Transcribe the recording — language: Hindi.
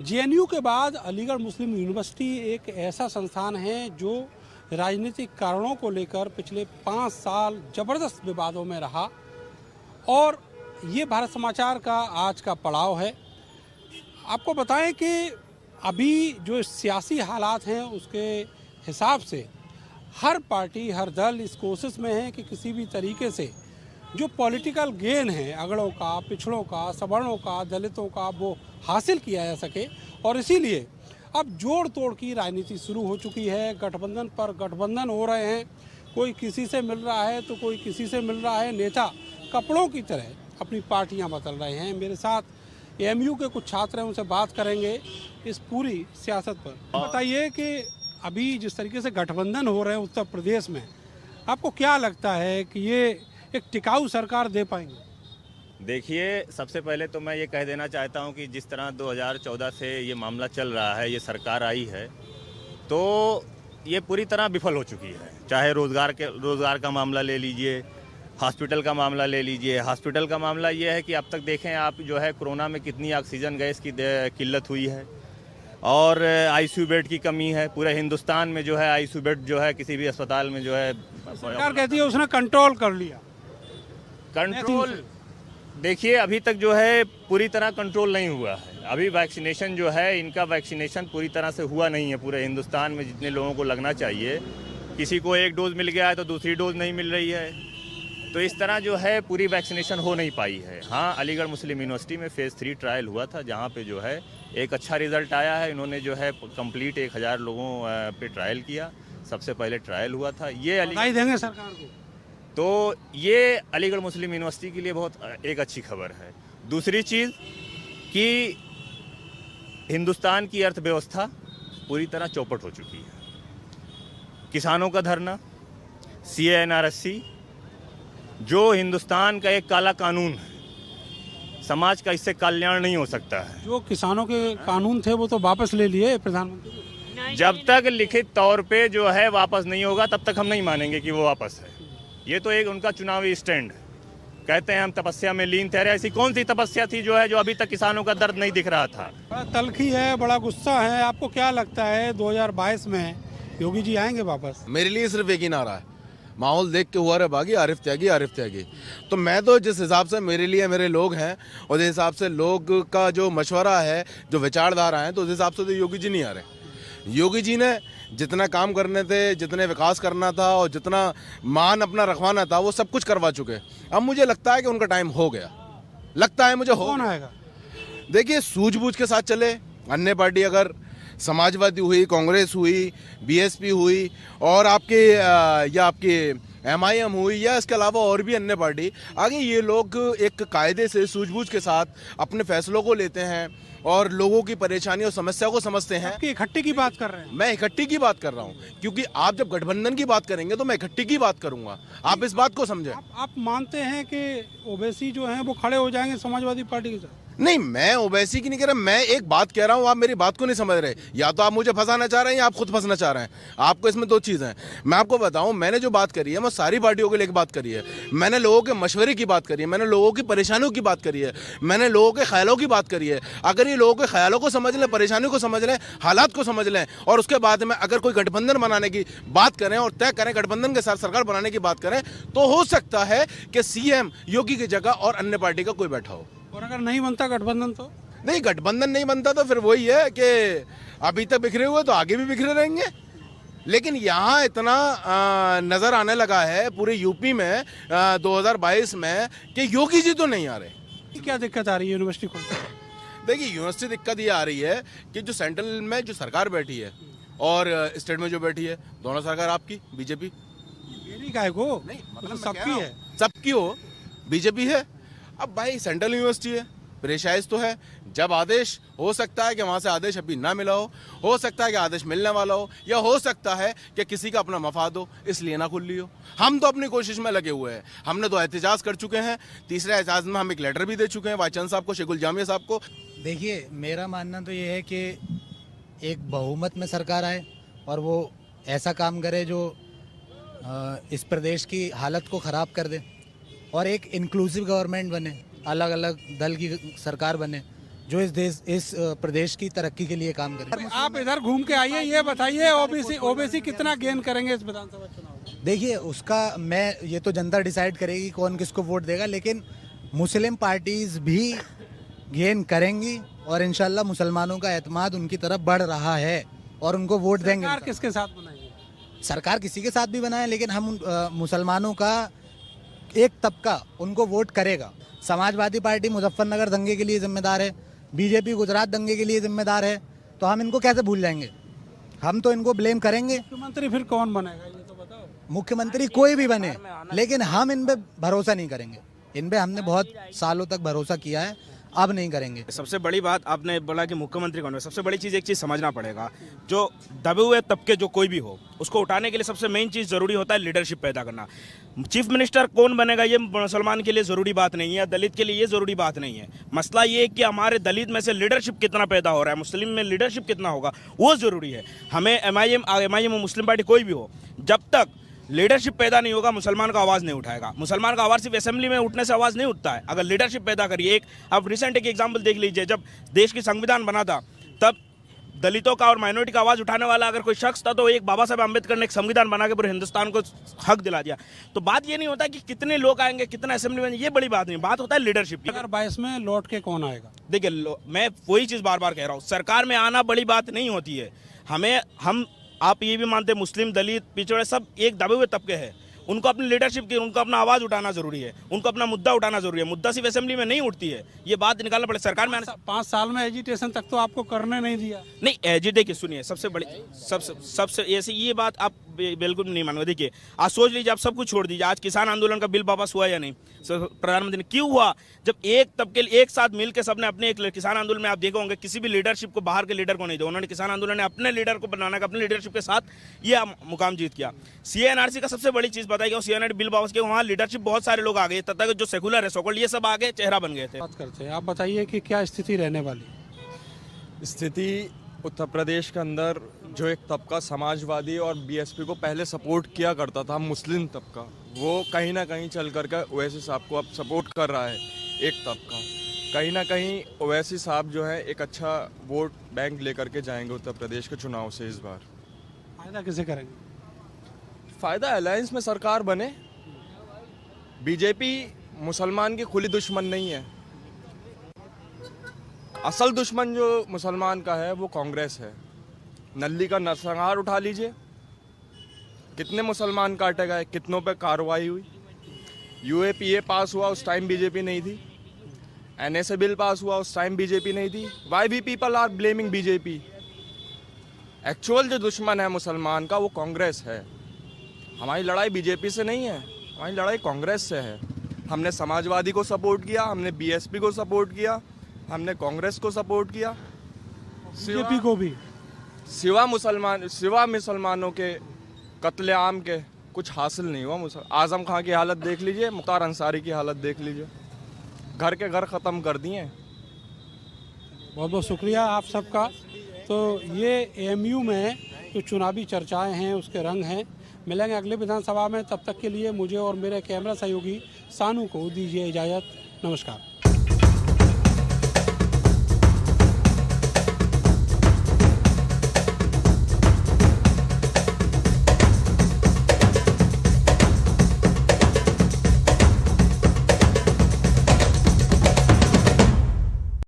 जेएनयू के बाद अलीगढ़ मुस्लिम यूनिवर्सिटी एक ऐसा संस्थान है जो राजनीतिक कारणों को लेकर पिछले 5 साल ज़बरदस्त विवादों में रहा और ये भारत समाचार का आज का पड़ाव है। आपको बताएं कि अभी जो सियासी हालात हैं उसके हिसाब से हर पार्टी हर दल इस कोशिश में है कि किसी भी तरीके से जो पॉलिटिकल गेन है अगड़ों का, पिछड़ों का, सवर्णों का, दलितों का, वो हासिल किया जा सके। और इसीलिए अब जोड़ तोड़ की राजनीति शुरू हो चुकी है। गठबंधन पर गठबंधन हो रहे हैं, कोई किसी से मिल रहा है तो कोई किसी से मिल रहा है। नेता कपड़ों की तरह अपनी पार्टियां बदल रहे हैं। मेरे साथ एएमयू के कुछ छात्र हैं, उनसे बात करेंगे इस पूरी सियासत पर। बताइए कि अभी जिस तरीके से गठबंधन हो रहे हैं उत्तर प्रदेश में, आपको क्या लगता है कि ये एक टिकाऊ सरकार दे पाएंगे? देखिए, सबसे पहले तो मैं ये कह देना चाहता हूँ कि जिस तरह 2014 से ये मामला चल रहा है, ये सरकार आई है तो ये पूरी तरह विफल हो चुकी है। चाहे रोज़गार का मामला ले लीजिए, हॉस्पिटल का मामला ले लीजिए। हॉस्पिटल का मामला ये है कि अब तक देखें आप जो है कोरोना में कितनी ऑक्सीजन गैस की किल्लत हुई है और आईसीयू बेड की कमी है। पूरे हिंदुस्तान में जो है आईसीयू बेड जो है किसी भी अस्पताल में जो है सरकार कहती है उसने कंट्रोल कर लिया। कंट्रोल देखिए अभी तक जो है पूरी तरह कंट्रोल नहीं हुआ है। अभी वैक्सीनेशन जो है इनका वैक्सीनेशन पूरी तरह से हुआ नहीं है। पूरे हिंदुस्तान में जितने लोगों को लगना चाहिए, किसी को एक डोज मिल गया है तो दूसरी डोज नहीं मिल रही है। तो इस तरह जो है पूरी वैक्सीनेशन हो नहीं पाई है। हाँ, अलीगढ़ मुस्लिम यूनिवर्सिटी में फेज़ 3 ट्रायल हुआ था जहाँ पे जो है एक अच्छा रिजल्ट आया है। इन्होंने जो है कंप्लीट 1000 लोगों पे ट्रायल किया। सबसे पहले ट्रायल हुआ था ये बधाई देंगे सरकार को। तो ये अलीगढ़ मुस्लिम यूनिवर्सिटी के लिए बहुत एक अच्छी खबर है। दूसरी चीज़ कि हिंदुस्तान की अर्थव्यवस्था पूरी तरह चौपट हो चुकी है। किसानों का धरना, CA/NRSC जो हिंदुस्तान का एक काला कानून है, समाज का इससे कल्याण नहीं हो सकता है। जो किसानों के कानून थे वो तो वापस ले लिए प्रधानमंत्री। जब तक लिखित तौर पे जो है वापस नहीं होगा तब तक हम नहीं मानेंगे कि वो वापस है। ये तो एक उनका चुनावी स्टैंड है। कहते हैं हम तपस्या में लीन थे। ऐसी कौन सी तपस्या थी जो है जो अभी तक किसानों का दर्द नहीं दिख रहा था? बड़ा तलखी है, बड़ा गुस्सा है। आपको क्या लगता है 2022 में योगी जी आएंगे वापस? मेरे लिए सिर्फ एक ही नारा है, माहौल देख के हुआ रे बागी, आरिफ त्यागी, आरिफ त्यागी। तो मैं तो जिस हिसाब से मेरे लिए मेरे लोग हैं और जिस हिसाब से लोग का जो मशवरा है, जो विचारधारा है, तो उस हिसाब से तो योगी जी नहीं आ रहे। योगी जी ने जितना काम करने थे, जितने विकास करना था और जितना मान अपना रखवाना था वो सब कुछ करवा चुके। अब मुझे लगता है कि उनका टाइम हो गया। लगता है मुझे कौन आएगा? देखिए, सूझबूझ के साथ चले। अन्य पार्टी अगर समाजवादी हुई, कांग्रेस हुई, बीएसपी हुई और आपकी MIM हुई या इसके अलावा और भी अन्य पार्टी आगे, ये लोग एक कायदे से सूझबूझ के साथ अपने फैसलों को लेते हैं और लोगों की परेशानी और समस्या को समझते हैं। आपकी इकट्ठे की बात कर रहे हैं? मैं इकट्ठी की बात कर रहा हूँ, क्योंकि आप जब गठबंधन की बात करेंगे तो मैं इकट्ठी की बात करूंगा। आप इस बात को समझें। आप मानते हैं कि ओवैसी जो हैं वो खड़े हो जाएंगे समाजवादी पार्टी के साथ? नहीं, मैं ओवैसी की नहीं कह रहा, मैं एक बात कह रहा हूँ। आप मेरी बात को नहीं समझ रहे। या तो आप मुझे फंसाना चाह रहे हैं या आप खुद फंसना चाह रहे हैं। आपको इसमें दो चीज़ें हैं। मैं आपको बताऊं, मैंने जो बात करी है मैं सारी पार्टियों को लेकर बात करी है। मैंने लोगों के मशवरे की बात करी है, मैंने लोगों की परेशानियों की बात करी है, मैंने लोगों के ख्यालों की बात करी है। अगर ये लोगों के ख्यालों को समझ लें, परेशानियों को समझ लें, हालात को समझ लें और उसके बाद में अगर कोई गठबंधन बनाने की बात करें और तय करें, गठबंधन के साथ सरकार बनाने की बात करें, तो हो सकता है कि CM योगी की जगह और अन्य पार्टी का कोई बैठा हो। और अगर नहीं बनता गठबंधन तो? नहीं, गठबंधन नहीं बनता तो फिर वही है कि अभी तक बिखरे हुए तो आगे भी बिखरे रहेंगे। लेकिन यहाँ इतना नज़र आने लगा है पूरे यूपी में 2022 में कि योगी जी तो नहीं आ रहे। क्या दिक्कत आ रही है यूनिवर्सिटी को? देखिए, यूनिवर्सिटी दिक्कत ये आ रही है कि जो सेंट्रल में जो सरकार बैठी है और स्टेट में जो बैठी है, दोनों सरकार आपकी बीजेपी। मेरी काय को? नहीं, मतलब सबकी है। सबकी हो, बीजेपी है। अब भाई सेंट्रल यूनिवर्सिटी है, प्रेशराइज तो है। जब आदेश हो सकता है कि वहाँ से आदेश अभी ना मिला हो सकता है कि आदेश मिलने वाला हो, या हो सकता है कि किसी का अपना मफाद हो इसलिए ना खुल ली हो। हम तो अपनी कोशिश में लगे हुए हैं। हमने 2 एहतजाज कर चुके हैं। तीसरे एहतजाज में हम एक लेटर भी दे चुके हैं वाइस चांसलर साहब को, शेखुल जामिया साहब को। देखिए, मेरा मानना तो ये है कि एक बहुमत में सरकार आए और वो ऐसा काम करे जो इस प्रदेश की हालत को ख़राब कर दे और एक इंक्लूसिव गवर्नमेंट बने, अलग अलग दल की सरकार बने इस प्रदेश की तरक्की के लिए काम करें। आप इधर घूम के आइए, ये बताइए ओबीसी कितना गेन करेंगे इस विधानसभा चुनाव में? देखिए उसका ये तो जनता डिसाइड करेगी कौन किसको वोट देगा, लेकिन मुस्लिम पार्टीज भी गेन करेंगी और इंशाल्लाह मुसलमानों का एतमाद उनकी तरफ बढ़ रहा है और उनको वोट देंगे। सरकार किसके साथ बनाएगी? सरकार किसी के साथ भी बनाए, लेकिन हम मुसलमानों का एक तबका उनको वोट करेगा। समाजवादी पार्टी मुजफ्फरनगर दंगे के लिए जिम्मेदार है, बीजेपी गुजरात दंगे के लिए जिम्मेदार है, तो हम इनको कैसे भूल जाएंगे? हम तो इनको ब्लेम करेंगे। मुख्यमंत्री फिर कौन बनेगा ये तो बताओ। मुख्यमंत्री कोई भी बने, लेकिन हम इन पे भरोसा नहीं करेंगे। इन पे हमने बहुत सालों तक भरोसा किया है, अब नहीं करेंगे। सबसे बड़ी बात आपने बोला कि मुख्यमंत्री कौन है, सबसे बड़ी चीज़ एक चीज़ समझना पड़ेगा, जो दबे हुए तबके जो कोई भी हो उसको उठाने के लिए सबसे मेन चीज़ ज़रूरी होता है लीडरशिप पैदा करना। चीफ मिनिस्टर कौन बनेगा ये मुसलमान के लिए ज़रूरी बात नहीं है, दलित के लिए ये ज़रूरी बात नहीं है। मसला ये है कि हमारे दलित में से लीडरशिप कितना पैदा हो रहा है, मुस्लिम में लीडरशिप कितना होगा वो ज़रूरी है। हमें एमआईएम मुस्लिम पार्टी कोई भी हो, जब तक लीडरशिप पैदा नहीं होगा मुसलमान का आवाज़ नहीं उठाएगा। मुसलमान का आवाज़ सिर्फ असेंबली में उठने से आवाज़ नहीं उठता है, अगर लीडरशिप पैदा करिए। आप रिसेंट एक एग्जांपल देख लीजिए, जब देश की संविधान बना था तब दलितों का और माइनॉरिटी का आवाज़ उठाने वाला अगर कोई शख्स था तो एक बाबा साहब अम्बेडकर ने एक संविधान बना के पूरे हिंदुस्तान को हक दिला दिया। तो बात ये नहीं होता कि कितने लोग आएंगे, कितना असेंबली में, ये बड़ी बात नहीं, बात होता है लीडरशिप। 2022 में लौट के कौन आएगा? देखिए मैं वही चीज़ बार बार कह रहा हूँ, सरकार में आना बड़ी बात नहीं होती है। आप ये भी मानते हैं मुस्लिम दलित पिछड़े सब एक दबे हुए तबके हैं, उनको अपनी लीडरशिप की, उनको अपना आवाज़ उठाना जरूरी है, उनको अपना मुद्दा उठाना जरूरी है। मुद्दा सिर्फ असेंबली में नहीं उठती है, ये बात निकालना पड़े। सरकार में 5 साल में एजिटेशन तक तो आपको करने नहीं दिया। नहीं एजिटे की सुनिए, सबसे बड़ी सबसे ऐसी ये बात आप बिल्कुल नहीं मानोगे। देखिए आज सोच लीजिए, आप सब कुछ छोड़ दीजिए, आज किसान आंदोलन का बिल वापस हुआ या नहीं? प्रधानमंत्री ने क्यों हुआ? जब एक तबके एक साथ मिलकर सबने अपने एक किसान आंदोलन में आप देखो होंगे किसी भी लीडरशिप को बाहर के लीडर को नहीं दिया, उन्होंने किसान आंदोलन ने अपने लीडर को बनाना का अपने लीडरशिप के साथ ये मुकाम जीत किया। सीएनआरसी का सबसे बड़ी चीज बताई, सीएनआरसी बिल वापस किया, वहाँ लीडरशिप बहुत सारे लोग आ गए, तब तक जो सेकुलर है सोकल्ड ये सब आगे चेहरा बन गए थे। बात करते हैं, आप बताइए कि क्या स्थिति रहने वाली? स्थिति उत्तर प्रदेश के अंदर जो एक तबका समाजवादी और बीएसपी को पहले सपोर्ट किया करता था, मुस्लिम तबका, वो कहीं ना कहीं चल करके ओवैसी साहब को अब सपोर्ट कर रहा है। एक तबका कहीं ना कहीं ओवैसी साहब जो है एक अच्छा वोट बैंक लेकर के जाएंगे उत्तर प्रदेश के चुनाव से इस बार। फायदा किसे करेंगे? फ़ायदा अलायंस में सरकार बने। बीजेपी मुसलमान की खुली दुश्मन नहीं है, असल दुश्मन जो मुसलमान का है वो कांग्रेस है। नल्ली का नरसंहार उठा लीजिए, कितने मुसलमान काटे गए, कितनों पे कार्रवाई हुई। यूएपीए पास हुआ उस टाइम बीजेपी नहीं थी, एनएसए बिल पास हुआ उस टाइम बीजेपी नहीं थी। Why we people are blaming BJP? Actual जो दुश्मन है मुसलमान का वो कांग्रेस है। हमारी लड़ाई बीजेपी से नहीं है, हमारी लड़ाई कांग्रेस से है। हमने समाजवादी को सपोर्ट किया, हमने बीएसपी को सपोर्ट किया, हमने कांग्रेस को सपोर्ट किया, बीजेपी को भी। सिवा मुसलमानों के कत्लेआम के कुछ हासिल नहीं हुआ। आजम खां की हालत देख लीजिए, मुख्तार अंसारी की हालत देख लीजिए, घर के घर ख़त्म कर दिए। बहुत बहुत शुक्रिया आप सबका। तो ये एएमयू में जो चुनावी चर्चाएं हैं उसके रंग हैं। मिलेंगे अगले विधानसभा में, तब तक के लिए मुझे और मेरे कैमरा सहयोगी सानू को दीजिए इजाज़त। नमस्कार।